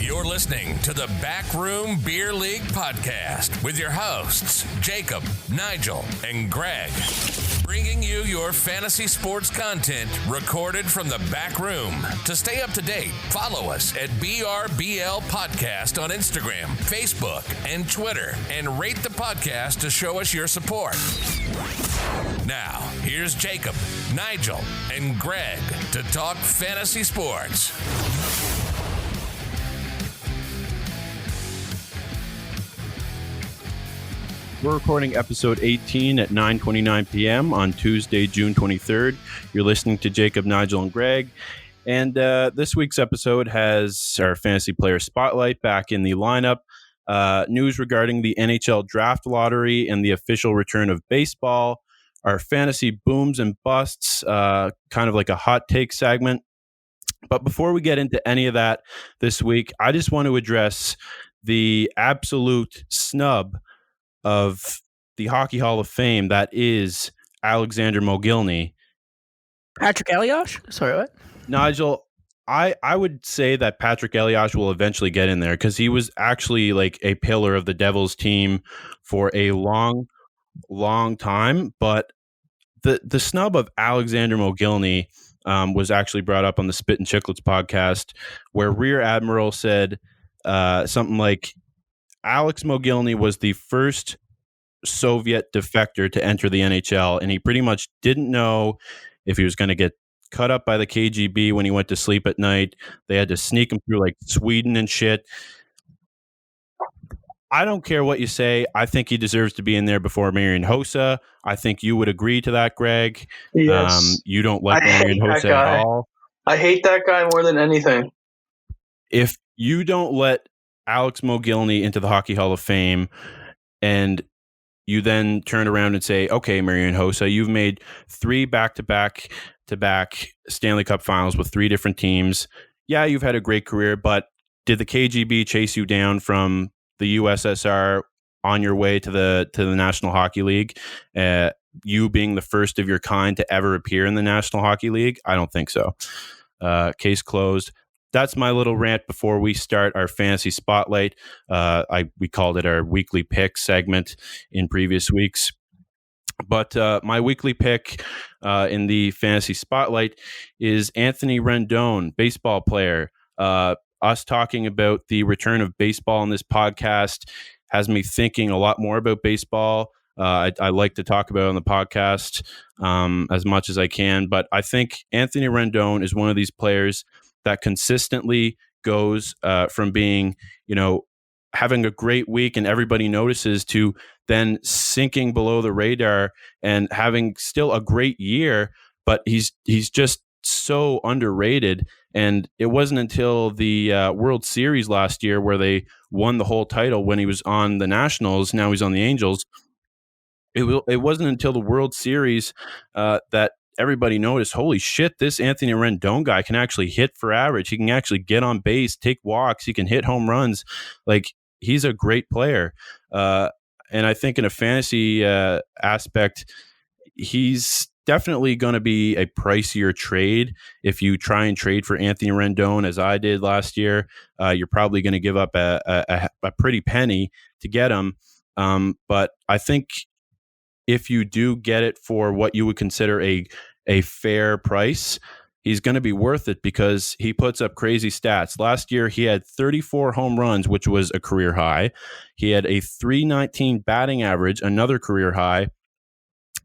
You're listening to the Backroom Beer League podcast with your hosts, Jacob, Nigel, and Greg. Bringing you your fantasy sports content recorded from the back room. To stay up to date, follow us at BRBL Podcast on Instagram, Facebook, and Twitter, and rate the podcast to show us your support. Now, here's Jacob, Nigel, and Greg to talk fantasy sports. We're recording episode 18 at 9:29 p.m. on Tuesday, June 23rd. You're listening to Jacob, Nigel, and Greg. And this week's episode has our fantasy player spotlight back in the lineup, news regarding the NHL Draft Lottery and the official return of baseball, our fantasy booms and busts, kind of like a hot take segment. But before we get into any of that this week, I just want to address the absolute snub of the Hockey Hall of Fame that is Alexander Mogilny. Patrick Elias? Sorry, what? Nigel, I would say that Patrick Elias will eventually get in there because he was actually like a pillar of the Devils team for a long time. But the snub of Alexander Mogilny was actually brought up on the Spit and Chicklets podcast, where Rear Admiral said something like, Alex Mogilny was the first Soviet defector to enter the NHL, and he pretty much didn't know if he was going to get cut up by the KGB when he went to sleep at night. They had to sneak him through like Sweden and shit. I don't care what you say. I think he deserves to be in there before Marian Hossa. I think you would agree to that, Greg. Yes. You don't like Marian Hossa at all. I hate that guy more than anything. If you don't let Alex Mogilny into the Hockey Hall of Fame and you then turn around and say, okay, Marian Hossa, you've made 3 back-to-back Stanley Cup finals with 3 different teams. Yeah, you've had a great career, but did the KGB chase you down from the USSR on your way to the National Hockey League? You being the first of your kind to ever appear in the National Hockey League? I don't think so. Case closed. That's my little rant before we start our fantasy spotlight. We called it our weekly pick segment in previous weeks. But my weekly pick in the fantasy spotlight is Anthony Rendon, baseball player. Us talking about the return of baseball in this podcast has me thinking a lot more about baseball. I like to talk about it on the podcast as much as I can. But I think Anthony Rendon is one of these players that consistently goes from being, having a great week and everybody notices to then sinking below the radar and having still a great year, but he's just so underrated. And it wasn't until the World Series last year where they won the whole title when he was on the Nationals. Now he's on the Angels. It wasn't until the World Series that everybody noticed, holy shit, this Anthony Rendon guy can actually hit for average. He can actually get on base, take walks. He can hit home runs. Like, he's a great player. And I think in a fantasy aspect, he's definitely going to be a pricier trade. If you try and trade for Anthony Rendon, as I did last year, you're probably going to give up a pretty penny to get him. But I think if you do get it for what you would consider a fair price, he's going to be worth it because he puts up crazy stats. Last year, he had 34 home runs, which was a career high. He had a .319 batting average, another career high.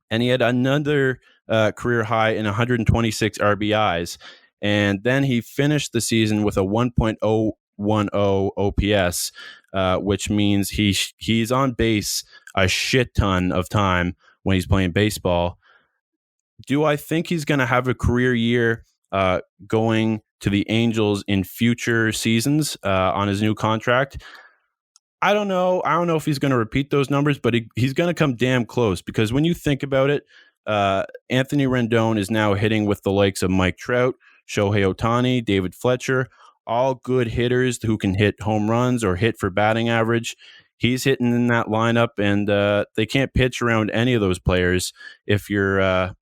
And he had another career high in 126 RBIs. And then he finished the season with a 1.010 OPS, which means he's on base a shit ton of time when he's playing baseball. Do I think he's going to have a career year going to the Angels in future seasons on his new contract? I don't know. I don't know if he's going to repeat those numbers, but he's going to come damn close because when you think about it, Anthony Rendon is now hitting with the likes of Mike Trout, Shohei Ohtani, David Fletcher, all good hitters who can hit home runs or hit for batting average. He's hitting in that lineup, and they can't pitch around any of those players if you're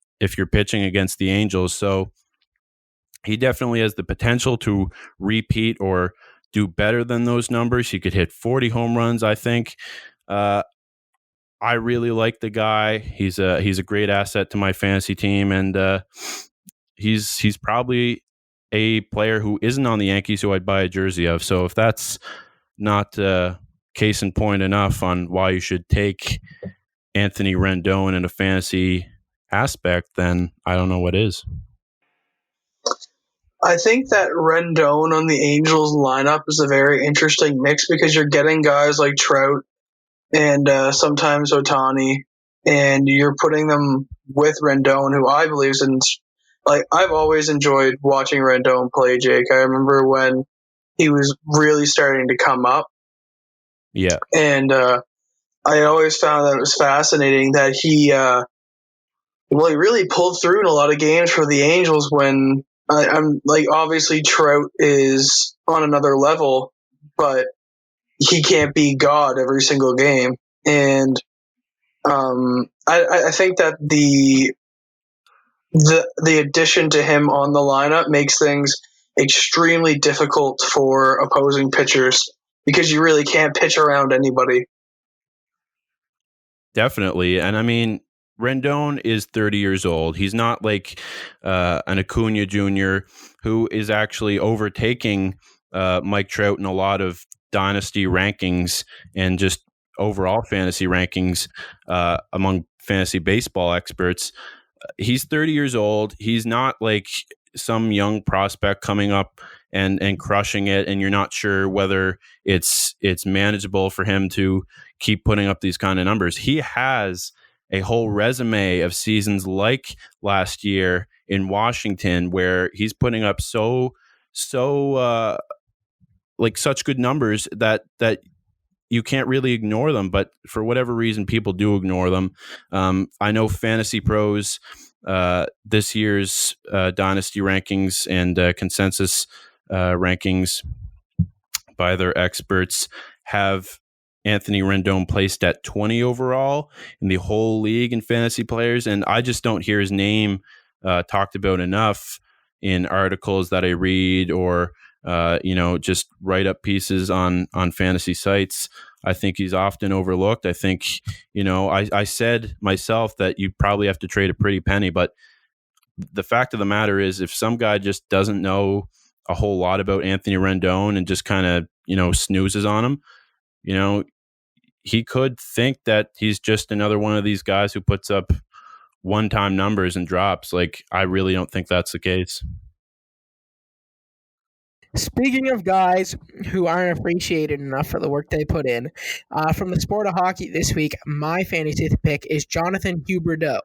pitching against the Angels. So he definitely has the potential to repeat or do better than those numbers. He could hit 40 home runs, I think. I really like the guy. He's a great asset to my fantasy team, and he's probably a player who isn't on the Yankees who I'd buy a jersey of. So if that's not case in point enough on why you should take Anthony Rendon in a fantasy aspect, then I don't know what is. I think that Rendon on the Angels lineup is a very interesting mix because you're getting guys like Trout and sometimes Ohtani, and you're putting them with Rendon, who I believe is I've always enjoyed watching Rendon play, Jake. I remember when he was really starting to come up. Yeah. And I always found that it was fascinating that he really pulled through in a lot of games for the Angels when I'm like, obviously Trout is on another level, but he can't be God every single game. And I think that the addition to him on the lineup makes things extremely difficult for opposing pitchers because you really can't pitch around anybody. Definitely. And I mean, Rendon is 30 years old. He's not like an Acuna Jr. who is actually overtaking Mike Trout in a lot of dynasty rankings and just overall fantasy rankings among fantasy baseball experts. He's 30 years old. He's not like some young prospect coming up and crushing it, and you're not sure whether it's manageable for him to keep putting up these kind of numbers. He has a whole resume of seasons like last year in Washington where he's putting up so such good numbers that you can't really ignore them, but for whatever reason, people do ignore them. I know Fantasy Pros, this year's dynasty rankings and consensus rankings by their experts have Anthony Rendon placed at 20 overall in the whole league in fantasy players, and I just don't hear his name talked about enough in articles that I read or just write up pieces on fantasy sites. I think he's often overlooked. I think, I said myself that you probably have to trade a pretty penny, but the fact of the matter is if some guy just doesn't know a whole lot about Anthony Rendon and just kind of, snoozes on him, he could think that he's just another one of these guys who puts up one-time numbers and drops. Like, I really don't think that's the case. Speaking of guys who aren't appreciated enough for the work they put in, from the sport of hockey this week, my fantasy pick is Jonathan Huberdeau.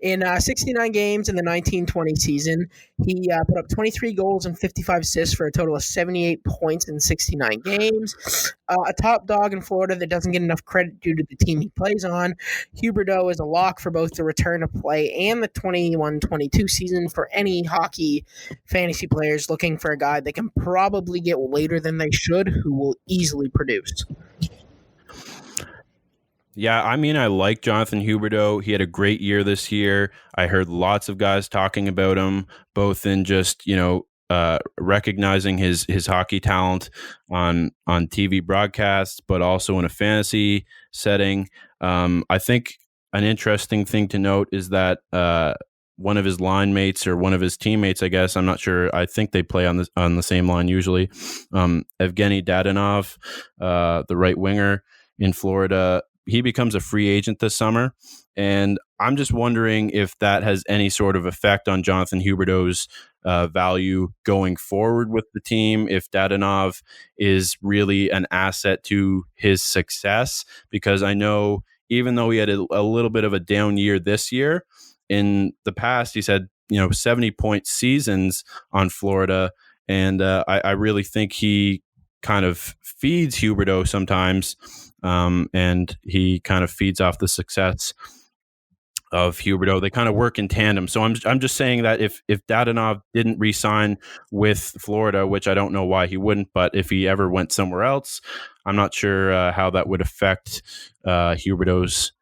In 69 games in the 1920 season, he put up 23 goals and 55 assists for a total of 78 points in 69 games. A top dog in Florida that doesn't get enough credit due to the team he plays on. Huberdeau is a lock for both the return to play and the 21-22 season for any hockey fantasy players looking for a guy that can probably get later than they should, who will easily produce. Yeah, I mean, I like Jonathan Huberdeau. He had a great year this year. I heard lots of guys talking about him, both in just, recognizing his hockey talent on TV broadcasts, but also in a fantasy setting. I think an interesting thing to note is that one of his line mates or one of his teammates, I guess, I'm not sure. I think they play on the same line usually. Evgeny Dadonov, the right winger in Florida, he becomes a free agent this summer. And I'm just wondering if that has any sort of effect on Jonathan Huberdeau's value going forward with the team, if Dadonov is really an asset to his success. Because I know even though he had a little bit of a down year this year, in the past, he's had 70-point seasons on Florida, and I really think he kind of feeds Huberdeau sometimes, and he kind of feeds off the success of Huberdeau. They kind of work in tandem. So I'm just saying that if Dadonov didn't re-sign with Florida, which I don't know why he wouldn't, but if he ever went somewhere else, I'm not sure how that would affect Huberdeau's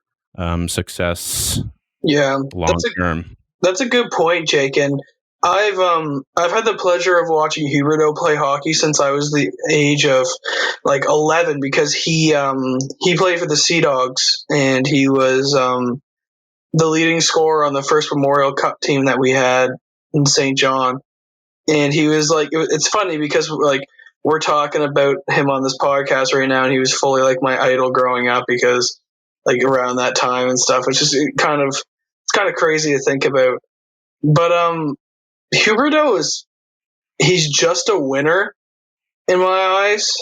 success. Yeah, long term. That's a good point, Jake. And I've had the pleasure of watching Huberdeau play hockey since I was the age of like 11 because he played for the Sea Dogs and he was the leading scorer on the first Memorial Cup team that we had in St. John. And he was like, it's funny because like we're talking about him on this podcast right now, and he was fully like my idol growing up because like around that time and stuff, which is kind of crazy to think about. But Huberdeau he's just a winner in my eyes,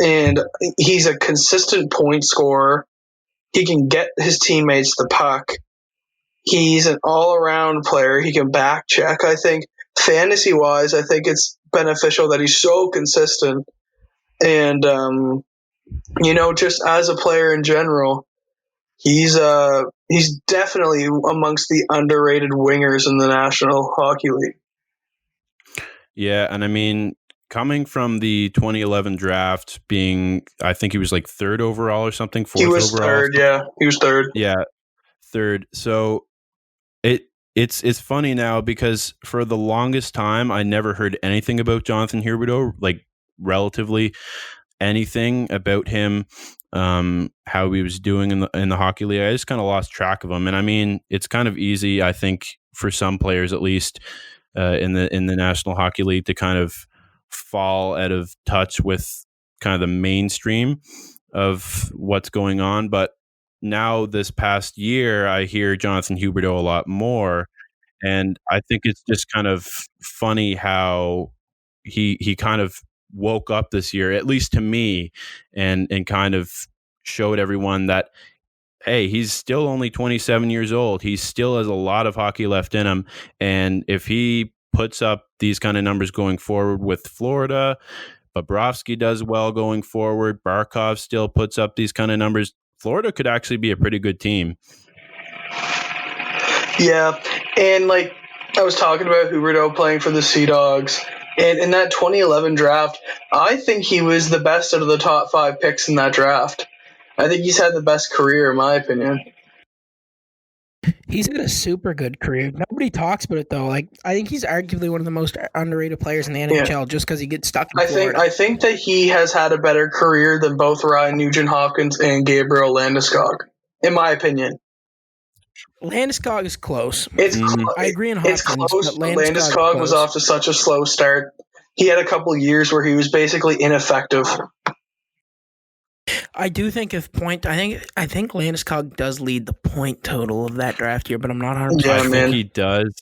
and he's a consistent point scorer. He can get his teammates the puck. He's an all-around player. He can back check. I think fantasy-wise, I think it's beneficial that he's so consistent. And, just as a player in general, he's definitely amongst the underrated wingers in the National Hockey League. Yeah, and I mean, coming from the 2011 draft, I think he was like third overall or something. He was third, yeah. He was third. Yeah, third. So it's funny now because for the longest time, I never heard anything about Jonathan Huberdeau, like relatively anything about him, how he was doing in the hockey league. I just kind of lost track of him. And I mean, it's kind of easy, I think, for some players at least in the National Hockey League to kind of fall out of touch with kind of the mainstream of what's going on. But now this past year, I hear Jonathan Huberdeau a lot more. And I think it's just kind of funny how he kind of woke up this year, at least to me, and kind of showed everyone that, hey, he's still only 27 years old. He still has a lot of hockey left in him. And if he puts up these kind of numbers going forward with Florida, Bobrovsky does well going forward, Barkov still puts up these kind of numbers, Florida could actually be a pretty good team. Yeah, and like I was talking about Huberdeau playing for the Sea Dogs, and in that 2011 draft, I think he was the best out of the top 5 picks in that draft. I think he's had the best career, in my opinion. He's had a super good career. Nobody talks about it though. Like I think he's arguably one of the most underrated players in the NHL just because he gets stuck in Florida. I think that he has had a better career than both Ryan Nugent-Hopkins and Gabriel Landeskog, in my opinion. Landeskog is close. I agree on Hopkins. It's close. But Landeskog was off to such a slow start. He had a couple of years where he was basically ineffective. I do think I think Landeskog does lead the point total of that draft year, but I'm not 100%. I think he does.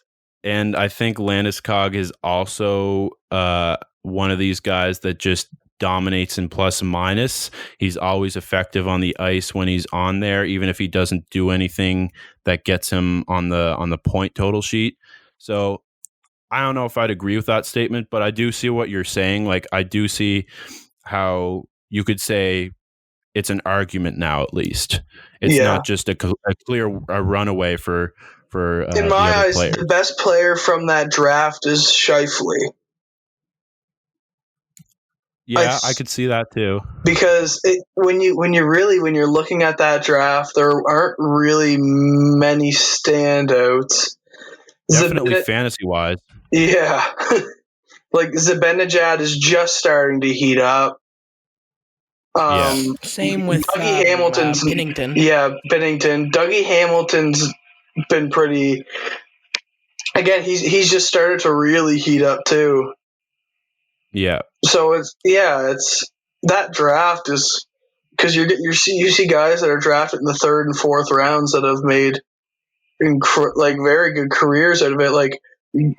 And I think Landeskog is also one of these guys that just dominates in plus and minus. He's always effective on the ice when he's on there, even if he doesn't do anything that gets him on the point total sheet. So I don't know if I'd agree with that statement, but I do see what you're saying. Like I do see how you could say it's an argument now. At least it's not just a clear runaway for in my eyes, players. The best player from that draft is Scheifele. Yeah, I could see that too. Because when you're looking at that draft, there aren't really many standouts. Definitely fantasy-wise. Yeah. Like Zibanejad is just starting to heat up. Same with Dougie Hamilton's Binnington. Yeah, Binnington. Dougie Hamilton's been pretty. Again, he's just started to really heat up too. Yeah. So it's that draft is because you see guys that are drafted in the 3rd and 4th rounds that have made very good careers out of it. Like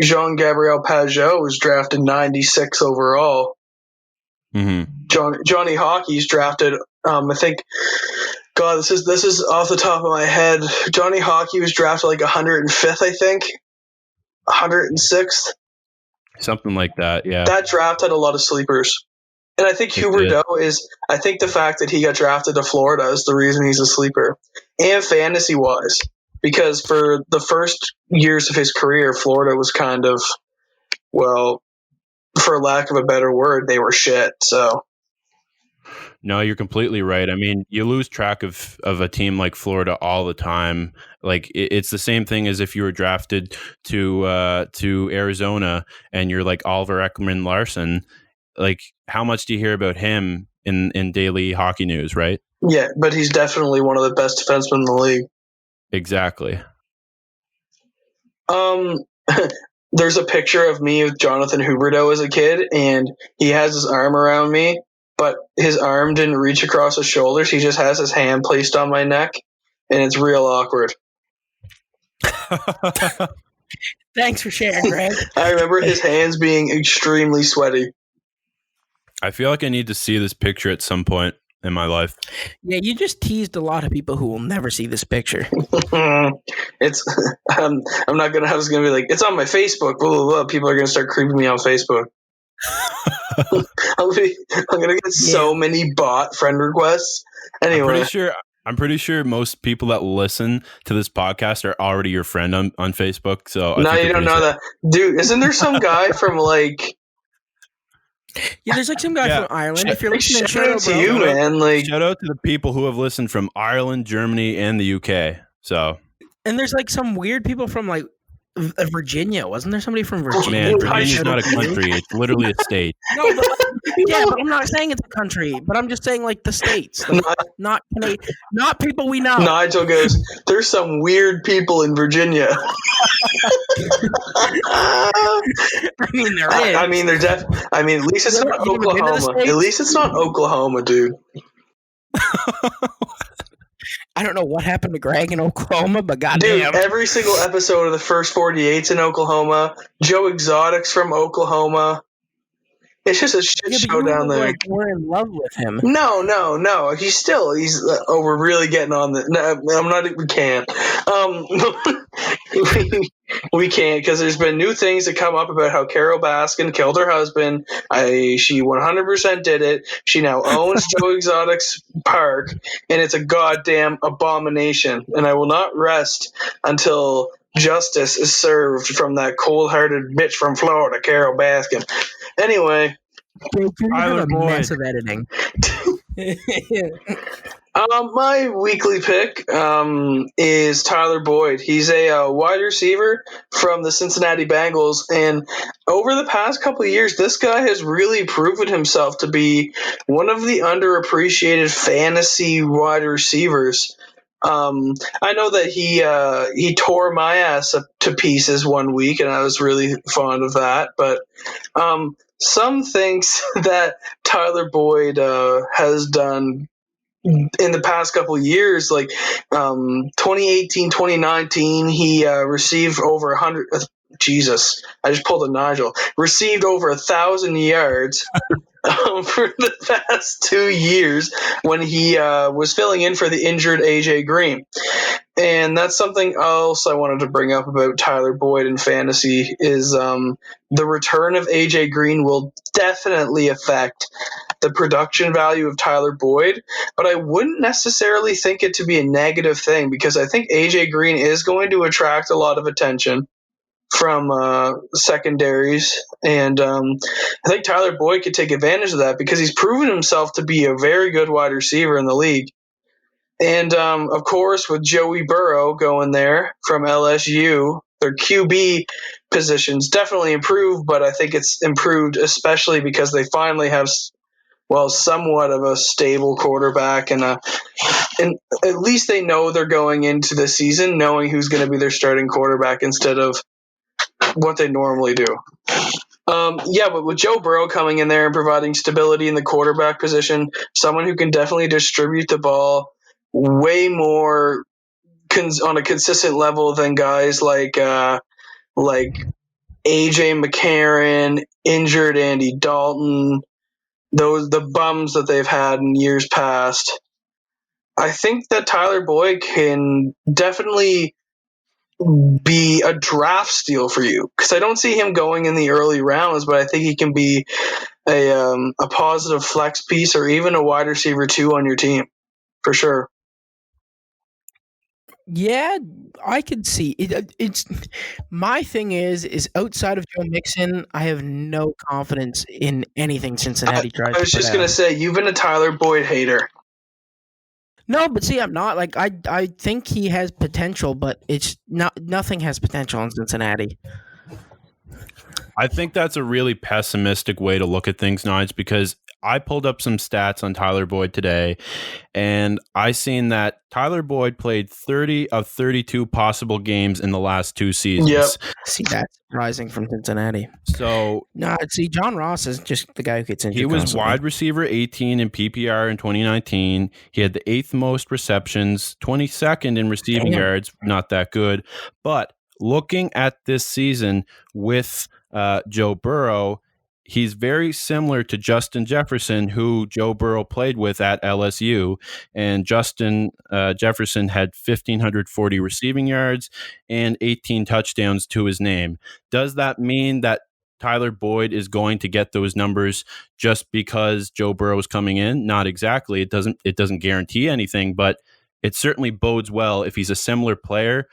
Jean-Gabriel Pageau was drafted 96 overall. Mm-hmm. Johnny Hockey's drafted. I think. God, this is off the top of my head. Johnny Hockey was drafted like 105th, I think, 106th. Something like that, yeah. That draft had a lot of sleepers. And I think Huberdeau I think the fact that he got drafted to Florida is the reason he's a sleeper. And fantasy-wise. Because for the first years of his career, Florida was kind of, well, for lack of a better word, they were shit, so. No, you're completely right. I mean, you lose track of a team like Florida all the time. Like it's the same thing as if you were drafted to Arizona and you're like Oliver Ekman Larson. Like, how much do you hear about him in daily hockey news, right? Yeah, but he's definitely one of the best defensemen in the league. Exactly. There's a picture of me with Jonathan Huberdeau as a kid, and he has his arm around me, but his arm didn't reach across his shoulders. He just has his hand placed on my neck, and it's real awkward. Thanks for sharing, Greg. I remember his hands being extremely sweaty. I feel like I need to see this picture at some point in my life. Yeah, you just teased a lot of people who will never see this picture. It's I'm not gonna. I was gonna be like, it's on my Facebook. Blah, blah, blah. People are gonna start creeping me on Facebook. I'm gonna get so many bot friend requests. Anyway, I'm pretty sure most people that listen to this podcast are already your friend on Facebook. So no, you don't know that, dude. Isn't there some guy from like? Yeah, there's like some guy from Ireland. If you're listening, shout out to you, man. Like, shout out to the people who have listened from Ireland, Germany, and the UK. So, and there's like some weird people from like Virginia. Wasn't there somebody from Virginia? Man, Virginia's not a country. It's literally a state. No, but but I'm not saying it's a country. But I'm just saying like the states, not people we know. Nigel goes, there's some weird people in Virginia. I mean, there is. I mean, at least it's not Oklahoma. At least it's not Oklahoma, dude. I don't know what happened to Greg in Oklahoma, but goddamn. Dude, every single episode of the first 48's in Oklahoma. Joe Exotic's from Oklahoma. It's just a shit show down there. Like, we're in love with him. No. We're really getting on the. No, I'm not. We can't. We can't because there's been new things that come up about how Carol Baskin killed her husband. She 100% did it. She now owns Joe Exotic's park, and it's a goddamn abomination. And I will not rest until justice is served from that cold-hearted bitch from Florida, Carol Baskin. Anyway, I have a mess of editing. My weekly pick is Tyler Boyd. He's a wide receiver from the Cincinnati Bengals, and over the past couple of years, this guy has really proven himself to be one of the underappreciated fantasy wide receivers. I know that he tore my ass up to pieces one week, and I was really fond of that. But some things that Tyler Boyd has done in the past couple of years, like 2018, 2019, he received over 100. Jesus, I just pulled a Nigel. Received over 1,000 yards. For the past 2 years when he was filling in for the injured AJ Green. And that's something else I wanted to bring up about Tyler Boyd in fantasy is the return of AJ Green will definitely affect the production value of Tyler Boyd, but I wouldn't necessarily think it to be a negative thing because I think AJ Green is going to attract a lot of attention from secondaries, and I think Tyler Boyd could take advantage of that because he's proven himself to be a very good wide receiver in the league. And of course, with Joey Burrow going there from LSU, their QB positions definitely improved, but I think it's improved especially because they finally have, somewhat of a stable quarterback, and at least they know they're going into the season knowing who's going to be their starting quarterback instead of what they normally do. But with Joe Burrow coming in there and providing stability in the quarterback position, someone who can definitely distribute the ball way more on a consistent level than guys like AJ McCarron, injured Andy Dalton, the bums that they've had in years past. I think that Tyler Boyd can definitely be a draft steal for you because I don't see him going in the early rounds, but I think he can be a positive flex piece or even a wide receiver 2 on your team for sure. Yeah, I could see it. It's my thing is outside of Joe Mixon, I have no confidence in anything Cincinnati tries I to was put just going out. to say, you've been a Tyler Boyd hater. No, but see, I'm not like I think he has potential, but it's not nothing has potential in Cincinnati. I think that's a really pessimistic way to look at things, Nige, because I pulled up some stats on Tyler Boyd today, and I seen that Tyler Boyd played 30 of 32 possible games in the last 2 seasons. Yep. See, that's surprising from Cincinnati. So No, see, John Ross is just the guy who gets injured. he was constantly. wide receiver 18 in PPR in 2019. He had the 8th most receptions, 22nd in receiving yards, not that good. But looking at this season with Joe Burrow, he's very similar to Justin Jefferson, who Joe Burrow played with at LSU. And Justin Jefferson had 1,540 receiving yards and 18 touchdowns to his name. Does that mean that Tyler Boyd is going to get those numbers just because Joe Burrow is coming in? Not exactly. It doesn't guarantee anything, but it certainly bodes well if he's a similar player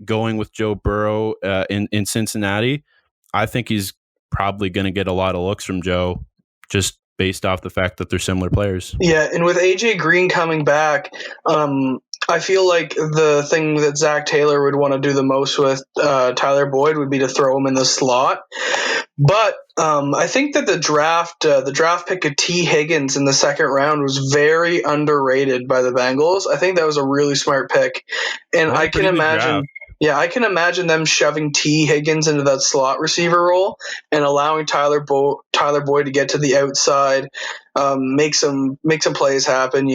going with Joe Burrow in Cincinnati. I think he's probably going to get a lot of looks from Joe just based off the fact that they're similar players. Yeah, and with AJ Green coming back, I feel like the thing that Zach Taylor would want to do the most with Tyler Boyd would be to throw him in the slot. But I think that the draft pick of T. Higgins in the second round was very underrated by the Bengals. I think that was a really smart pick, and I can imagine. Yeah, I can imagine them shoving T. Higgins into that slot receiver role and allowing Tyler Boyd to get to the outside, make some plays happen.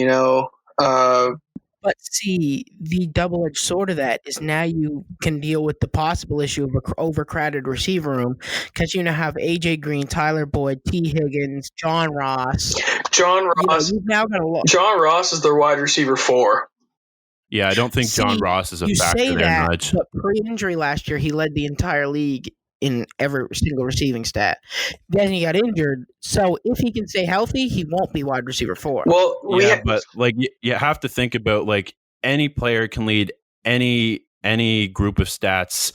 But see, the double-edged sword of that is now you can deal with the possible issue of an overcrowded receiver room because you now have AJ Green, Tyler Boyd, T. Higgins, John Ross. You've now got a lot. John Ross is their wide receiver 4. Yeah, I don't think John Ross is a factor there, Nudge. But pre-injury last year, he led the entire league in every single receiving stat. Then he got injured. So if he can stay healthy, he won't be wide receiver 4. Well, but like you have to think about like any player can lead any group of stats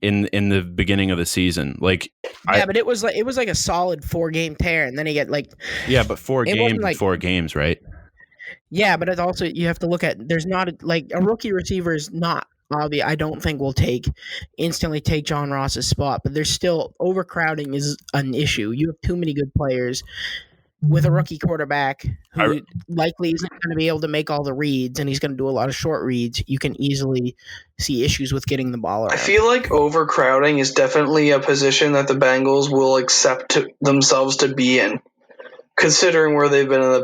in the beginning of the season. Like but it was like a solid 4-game tear, and then he got like but 4 games, 4 games, right? Yeah, but it's also you have to look at there's not a rookie receiver is not obvious. I don't think will instantly take John Ross's spot, but there's still overcrowding is an issue. You have too many good players with a rookie quarterback who likely isn't going to be able to make all the reads, and he's going to do a lot of short reads. You can easily see issues with getting the ball around. I feel like overcrowding is definitely a position that the Bengals will accept themselves to be in, considering where they've been in the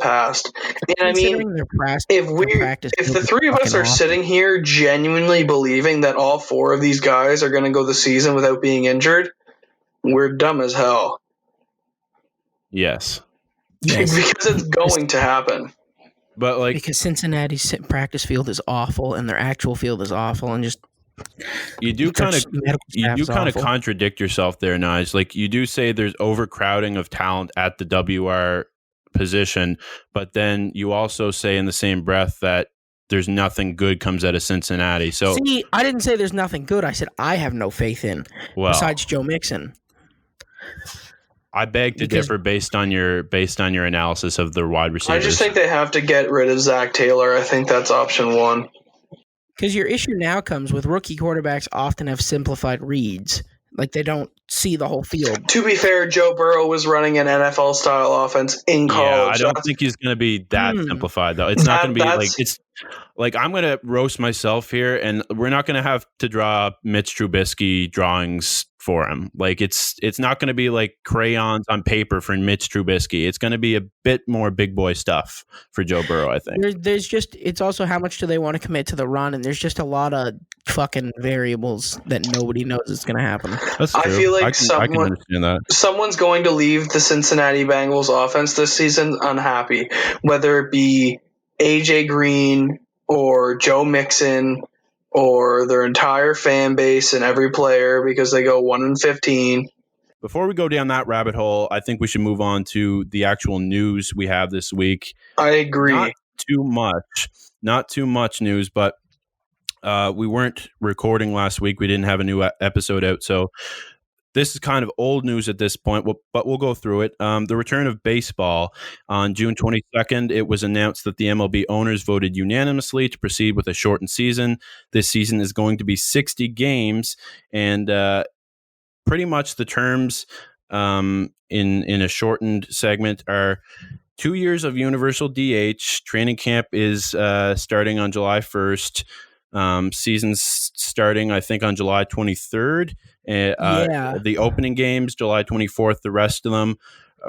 if the three of us are sitting here genuinely believing that all 4 of these guys are going to go the season without being injured, we're dumb as hell. Yes. Because it's going to happen. But because Cincinnati's practice field is awful and their actual field is awful, and just you do kind of contradict yourself there, Nige. Like you do say there's overcrowding of talent at the WR position, but then you also say in the same breath that there's nothing good comes out of Cincinnati. So see, I didn't say there's nothing good. I said I have no faith in besides Joe Mixon. I beg to differ based on your analysis of the wide receivers. I just think they have to get rid of Zach Taylor. I think that's option 1. Because your issue now comes with rookie quarterbacks often have simplified reads. Like they don't see the whole field. To be fair, Joe Burrow was running an NFL-style offense in college. Yeah, I don't think he's going to be that simplified, though. It's not going to be it's like I'm going to roast myself here, and we're not going to have to draw Mitch Trubisky drawings for him. Like it's not going to be like crayons on paper for Mitch Trubisky. It's going to be a bit more big boy stuff for Joe Burrow, I think. It's also how much do they want to commit to the run, and there's just a lot of fucking variables that nobody knows is going to happen. That's true. I feel like I can understand that. Someone's going to leave the Cincinnati Bengals offense this season unhappy, whether it be AJ Green or Joe Mixon or their entire fan base and every player because they go 1-15. Before we go down that rabbit hole, I think we should move on to the actual news we have this week. I agree. Not too much news, but We weren't recording last week. We didn't have a new episode out. So this is kind of old news at this point, but we'll go through it. The return of baseball. On June 22nd, it was announced that the MLB owners voted unanimously to proceed with a shortened season. This season is going to be 60 games, and pretty much the terms in a shortened segment are 2 years of universal DH. Training camp is starting on July 1st. Season's starting, I think, on July 23rd. The opening games, July 24th, the rest of them.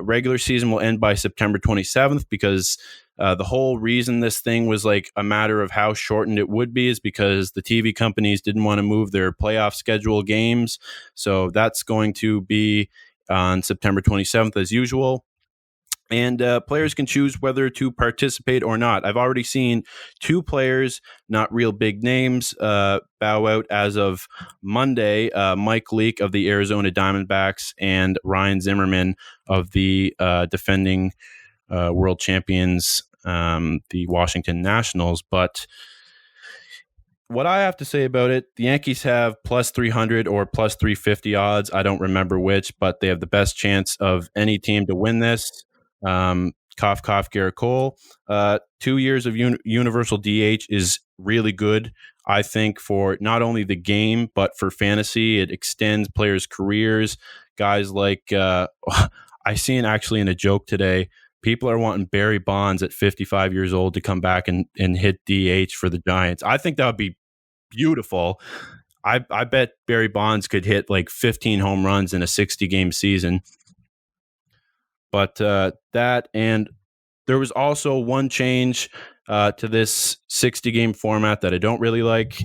Regular season will end by September 27th because the whole reason this thing was like a matter of how shortened it would be is because the TV companies didn't want to move their playoff schedule games. So that's going to be on September 27th as usual. And players can choose whether to participate or not. I've already seen 2 players, not real big names, bow out as of Monday. Mike Leake of the Arizona Diamondbacks and Ryan Zimmerman of the defending world champions, the Washington Nationals. But what I have to say about it, the Yankees have plus 300 or plus 350 odds. I don't remember which, but they have the best chance of any team to win this. Cough, cough, Garrett Cole. 2 years of universal DH is really good, I think, for not only the game, but for fantasy. It extends players' careers. Guys like, I seen actually in a joke today, people are wanting Barry Bonds at 55 years old to come back and hit DH for the Giants. I think that would be beautiful. I bet Barry Bonds could hit like 15 home runs in a 60-game season. But that, and there was also one change to this 60-game format that I don't really like.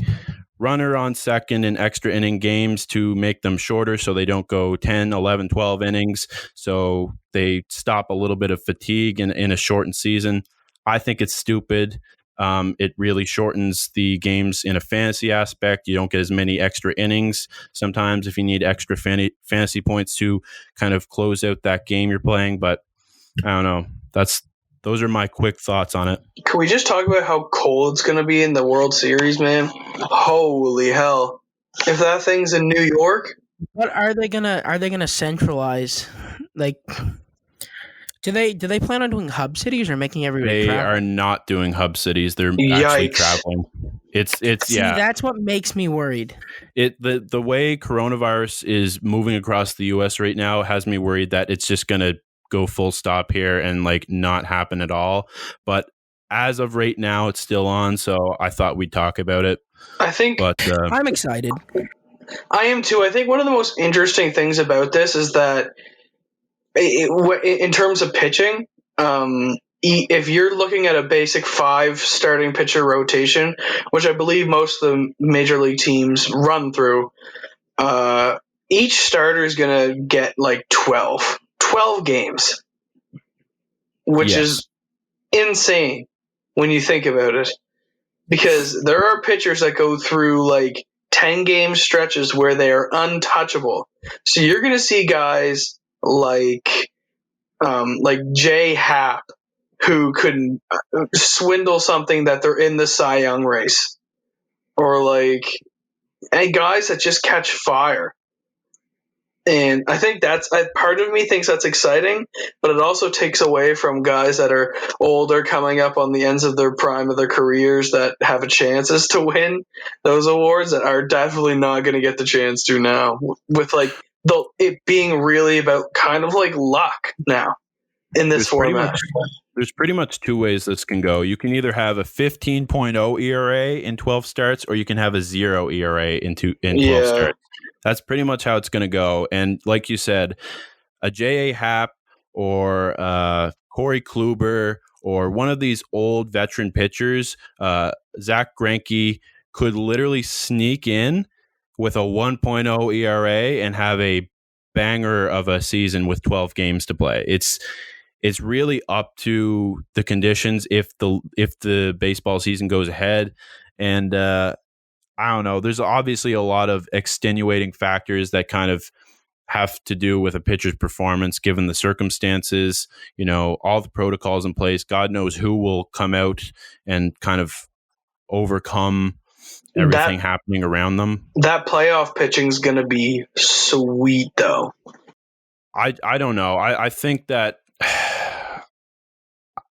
Runner on second in extra inning games to make them shorter so they don't go 10, 11, 12 innings. So they stop a little bit of fatigue in a shortened season. I think it's stupid. It really shortens the games in a fantasy aspect. You don't get as many extra innings sometimes if you need extra fantasy points to kind of close out that game you're playing. But I don't know. Those are my quick thoughts on it. Can we just talk about how cold it's going to be in the World Series, man? Holy hell! If that thing's in New York, what are they gonna centralize? Like, do they plan on doing hub cities or making everybody? They are not doing hub cities. They're actually traveling. It's See, that's what makes me worried. The way coronavirus is moving across the U.S. right now has me worried that it's just going to go full stop here and like not happen at all. But as of right now, it's still on. So I thought we'd talk about it. I think, but I'm excited. I am too. I think one of the most interesting things about this is that in terms of pitching, if you're looking at a basic 5 starting pitcher rotation, which I believe most of the major league teams run through, each starter is going to get like 12 games, which is insane when you think about it, because there are pitchers that go through like 10-game stretches where they are untouchable. So you're going to see guys like Jay Happ, who could swindle something that they're in the Cy Young race, or like any guys that just catch fire. And I think that's part of me thinks that's exciting, but it also takes away from guys that are older, coming up on the ends of their prime of their careers, that have a chances to win those awards that are definitely not going to get the chance to now, with like it being really about kind of like luck now in this format. There's pretty much 2 ways this can go. You can either have a 15.0 ERA in 12 starts, or you can have a 0 ERA in 12 starts. That's pretty much how it's going to go. And like you said, a J.A. Happ or Corey Kluber or one of these old veteran pitchers, Zach Greinke, could literally sneak in with a 1.0 ERA and have a banger of a season with 12 games to play. It's really up to the conditions if the baseball season goes ahead. And I don't know. There's obviously a lot of extenuating factors that kind of have to do with a pitcher's performance given the circumstances, all the protocols in place. God knows who will come out and kind of overcome everything happening around them. That playoff pitching is going to be sweet, though. I don't know. I think that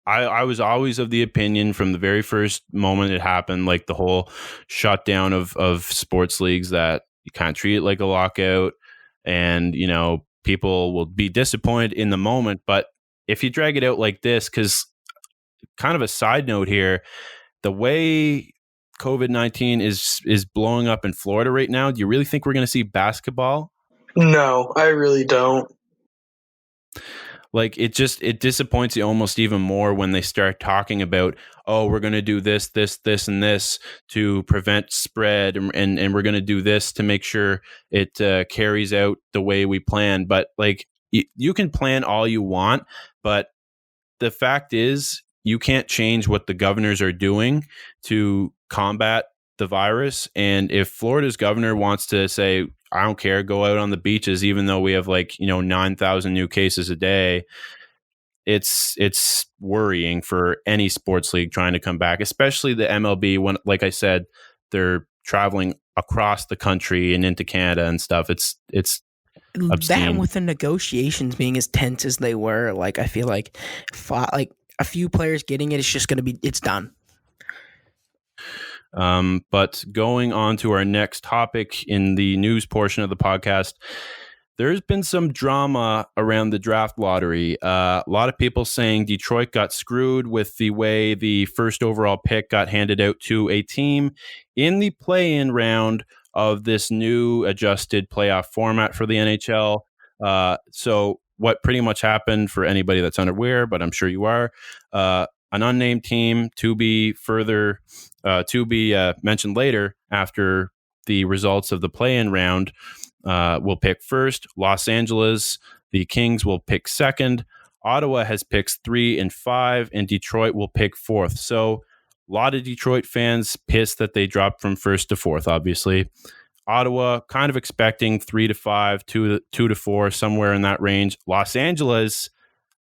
I was always of the opinion from the very first moment it happened, like the whole shutdown of sports leagues, that you can't treat it like a lockout, and people will be disappointed in the moment. But if you drag it out like this, because kind of a side note here, the way COVID-19 is blowing up in Florida right now, do you really think we're going to see basketball? No, I really don't. Like, it disappoints you almost even more when they start talking about, oh, we're going to do this, and this to prevent spread, and we're going to do this to make sure it carries out the way we plan. But like, you can plan all you want, but the fact is, you can't change what the governors are doing to combat the virus. And if Florida's governor wants to say, I don't care, go out on the beaches, even though we have 9,000 new cases a day, it's worrying for any sports league trying to come back, especially the MLB, when, like I said, they're traveling across the country and into Canada and stuff. It's obscene. That, and with the negotiations being as tense as they were, I feel like a few players getting it, it's just going to be, it's done. But going on to our next topic in the news portion of the podcast, there's been some drama around the draft lottery. A lot of people saying Detroit got screwed with the way the first overall pick got handed out to a team in the play-in round of this new adjusted playoff format for the NHL. So what pretty much happened, for anybody that's unaware, but I'm sure you are, an unnamed team to be mentioned later after the results of the play-in round will pick first. Los Angeles, the Kings, will pick second. Ottawa has picks 3 and 5, and Detroit will pick fourth. So a lot of Detroit fans pissed that they dropped from first to fourth, obviously. Ottawa kind of expecting 3 to 5, 2 to 4, somewhere in that range. Los Angeles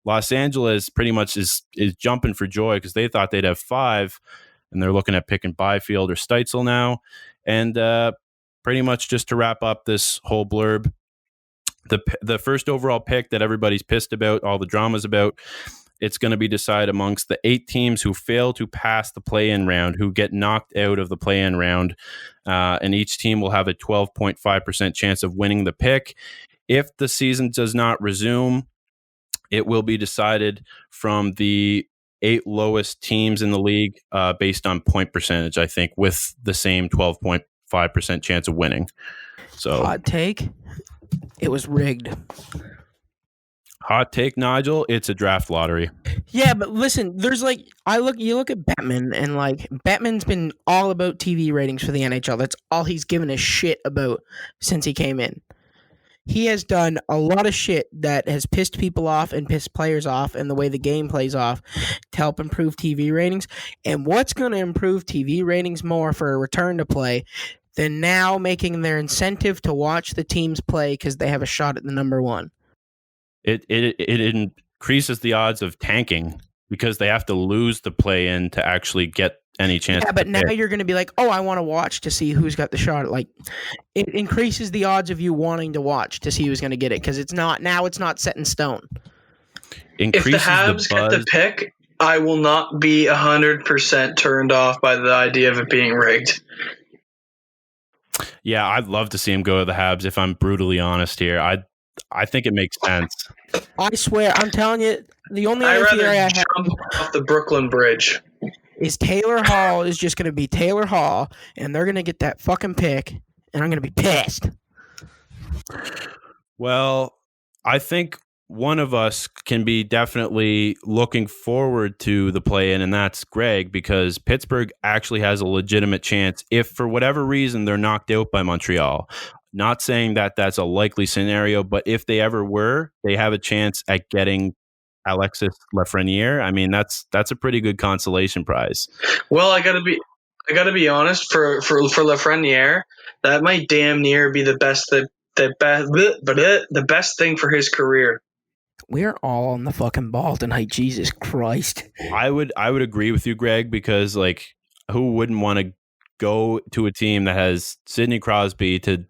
pretty much is jumping for joy because they thought they'd have 5, and they're looking at picking Byfield or Stützle now. And pretty much just to wrap up this whole blurb, the first overall pick that everybody's pissed about, all the drama's about, it's going to be decided amongst the 8 teams who fail to pass the play-in round, who get knocked out of the play-in round. And each team will have a 12.5% chance of winning the pick. If the season does not resume, it will be decided from the 8 lowest teams in the league based on point percentage, I think, with the same 12.5% chance of winning. So, hot take, it was rigged. Hot take, Nigel, it's a draft lottery. Yeah, but listen, there's you look at Batman, and Batman's been all about TV ratings for the NHL. That's all he's given a shit about since he came in. He has done a lot of shit that has pissed people off and pissed players off, and the way the game plays off, to help improve TV ratings. And what's going to improve TV ratings more for a return to play than now making their incentive to watch the teams play because they have a shot at the number 1? It increases the odds of tanking because they have to lose the play-in to actually get any chance. Yeah, but now you're going to be like, oh, I want to watch to see who's got the shot. It increases the odds of you wanting to watch to see who's going to get it because it's not set in stone. If the Habs get the pick, I will not be 100% turned off by the idea of it being rigged. Yeah, I'd love to see him go to the Habs. If I'm brutally honest here, I think it makes sense. I swear, I'm telling you, the only other theory I have jump off the Brooklyn Bridge is Taylor Hall is just going to be Taylor Hall, and they're going to get that fucking pick, and I'm going to be pissed. Well, I think one of us can be definitely looking forward to the play-in, and that's Greg, because Pittsburgh actually has a legitimate chance if, for whatever reason, they're knocked out by Montreal. Not saying that that's a likely scenario, but if they ever were, they have a chance at getting Alexis Lafreniere. I mean, that's a pretty good consolation prize. Well, I gotta be honest. For Lafreniere, that might damn near be the best thing for his career. We're all on the fucking ball tonight. Jesus Christ! I would agree with you, Greg, because who wouldn't want to go to a team that has Sidney Crosby to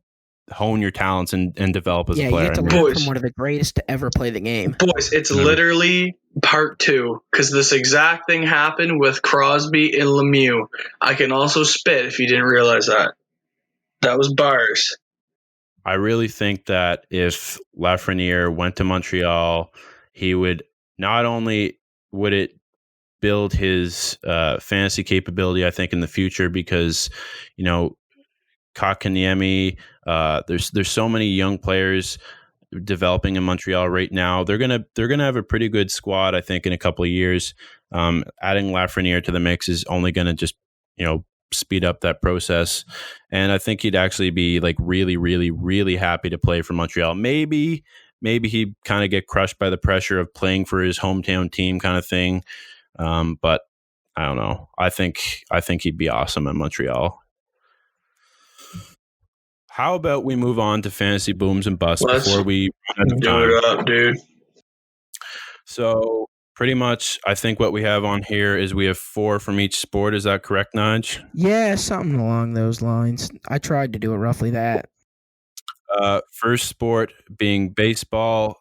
hone your talents and develop as a You player. get to learn from one of the greatest to ever play the game. Boys, it's literally part 2, because this exact thing happened with Crosby and Lemieux. I can also spit if you didn't realize that. That was bars. I really think that if Lafreniere went to Montreal, he would not only would it build his fantasy capability, I think, in the future, because, you know, Kotkaniemi, there's so many young players developing in Montreal right now. They're gonna have a pretty good squad, I think, in a couple of years. Adding Lafreniere to the mix is only gonna just, you know, speed up that process. And I think he'd actually be like really, really, really happy to play for Montreal. Maybe he'd kind of get crushed by the pressure of playing for his hometown team kind of thing. But I don't know. I think he'd be awesome in Montreal. How about we move on to fantasy booms and busts before we run out of time? Do it up, dude. So pretty much, I think what we have on here is we have 4 from each sport. Is that correct, Nige? Yeah, something along those lines. I tried to do it roughly that. First sport being baseball.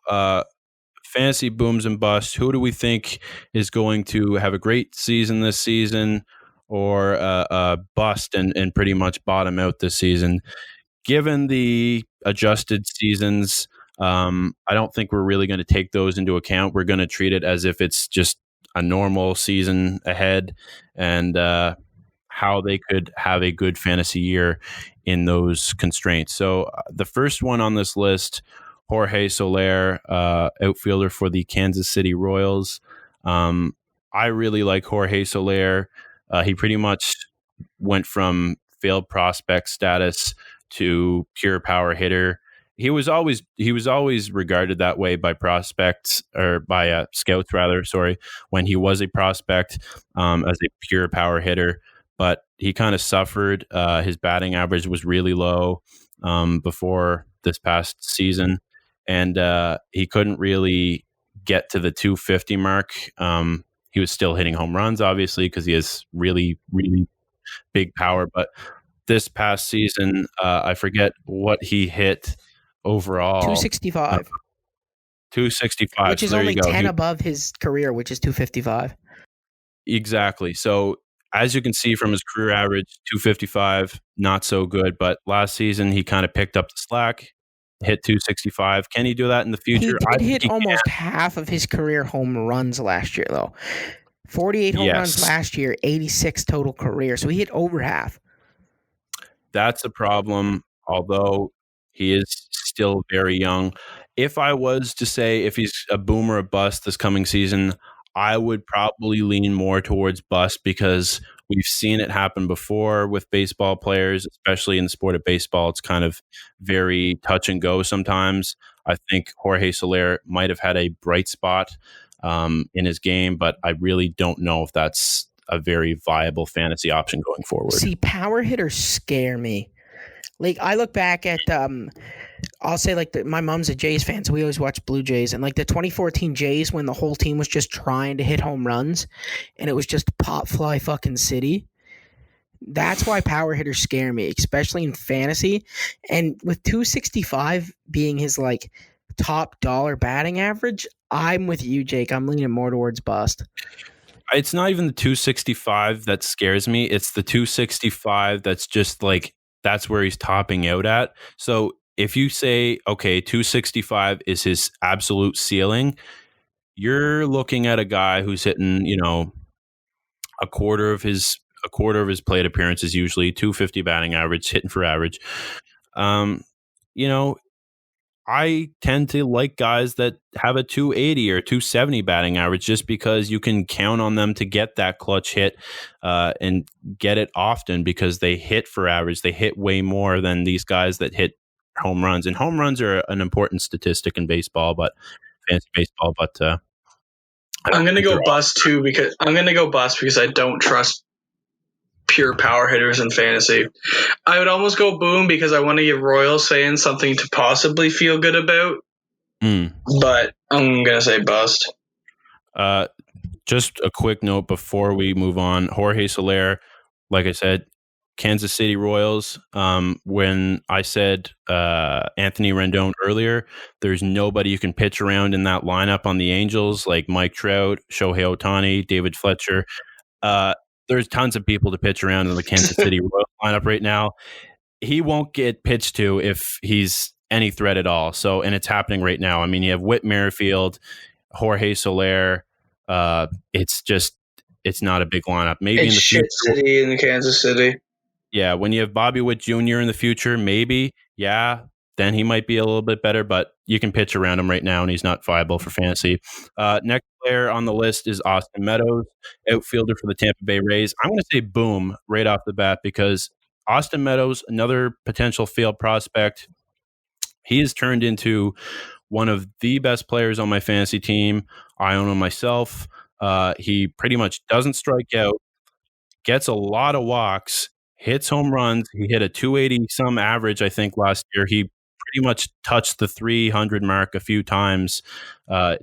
Fantasy booms and busts. Who do we think is going to have a great season this season, or bust and pretty much bottom out this season? Given the adjusted seasons, I don't think we're really going to take those into account. We're going to treat it as if it's just a normal season ahead, and how they could have a good fantasy year in those constraints. So the first one on this list, Jorge Soler, outfielder for the Kansas City Royals. I really like Jorge Soler. He pretty much went from failed prospect status to pure power hitter. He was always regarded that way by prospects, or by scouts rather. Sorry, when he was a prospect, as a pure power hitter, but he kind of suffered. His batting average was really low before this past season, and he couldn't really get to the 250 mark. He was still hitting home runs, obviously, because he has really, really big power, but this past season, I forget what he hit overall. 265. 265. Which is so only 10 above his career, which is 255. Exactly. So as you can see from his career average, 255, not so good. But last season, he kind of picked up the slack, hit 265. Can he do that in the future? He did hit almost half of his career home runs last year, though. 48 home runs last year, 86 total career. So he hit over half. That's a problem, although he is still very young. If I was to say if he's a boom or a bust this coming season, I would probably lean more towards bust, because we've seen it happen before with baseball players, especially in the sport of baseball. It's kind of very touch and go sometimes. I think Jorge Soler might have had a bright spot in his game, but I really don't know if that's a very viable fantasy option going forward. See, power hitters scare me. Like, I look back at, I'll say, like, my mom's a Jays fan, so we always watch Blue Jays. And, like, the 2014 Jays, when the whole team was just trying to hit home runs, and it was just pop fly fucking city. That's why power hitters scare me, especially in fantasy. And with 265 being his, like, top dollar batting average, I'm with you, Jake. I'm leaning more towards bust. It's not even the 265 that scares me. It's the 265 that's just like, that's where he's topping out at. So if you say, okay, 265 is his absolute ceiling, you're looking at a guy who's hitting, you know, a quarter of his plate appearances, usually 250 batting average, hitting for average. You know, I tend to like guys that have a 280 or 270 batting average, just because you can count on them to get that clutch hit and get it often, because they hit for average. They hit way more than these guys that hit home runs. And home runs are an important statistic in baseball, but fantasy baseball. But I'm going to go bust too, because I don't trust pure power hitters in fantasy. I would almost go boom, because I want to give Royals fans something to possibly feel good about. But I'm going to say bust. Just a quick note before we move on. Jorge Soler, like I said, Kansas City Royals. When I said Anthony Rendon earlier, there's nobody you can pitch around in that lineup on the Angels, like Mike Trout, Shohei Ohtani, David Fletcher. There's tons of people to pitch around in the Kansas City Royals lineup right now. He won't get pitched to if he's any threat at all. So, and it's happening right now. I mean, you have Whit Merrifield, Jorge Soler. It's not a big lineup. Maybe it's in the shit future, city in Kansas City. yeah, when you have Bobby Witt Jr. in the future, maybe, yeah, then he might be a little bit better, but you can pitch around him right now, and he's not viable for fantasy. Next player on the list is Austin Meadows, outfielder for the Tampa Bay Rays. I'm going to say boom right off the bat because Austin Meadows, another potential field prospect, he has turned into one of the best players on my fantasy team. I own him myself. He pretty much doesn't strike out, gets a lot of walks, hits home runs. He hit a 280 some average, I think, last year. He pretty much touched the 300 mark a few times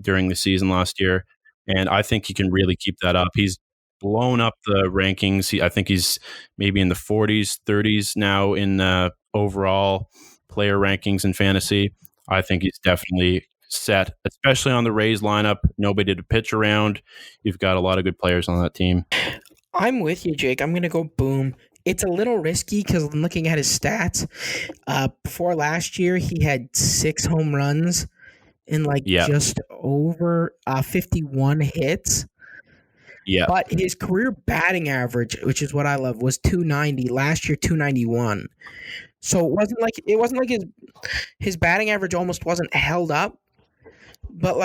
during the season last year. And I think he can really keep that up. He's blown up the rankings. I think he's maybe in the 40s, 30s now in overall player rankings in fantasy. I think he's definitely set, especially on the Rays lineup. Nobody to pitch around. You've got a lot of good players on that team. I'm with you, Jake. I'm going to go boom. It's a little risky because I'm looking at his stats. Before last year, he had 6 home runs and just over 51 hits. Yeah. But his career batting average, which is what I love, was 290. Last year, 291. So it wasn't like his batting average almost wasn't held up. But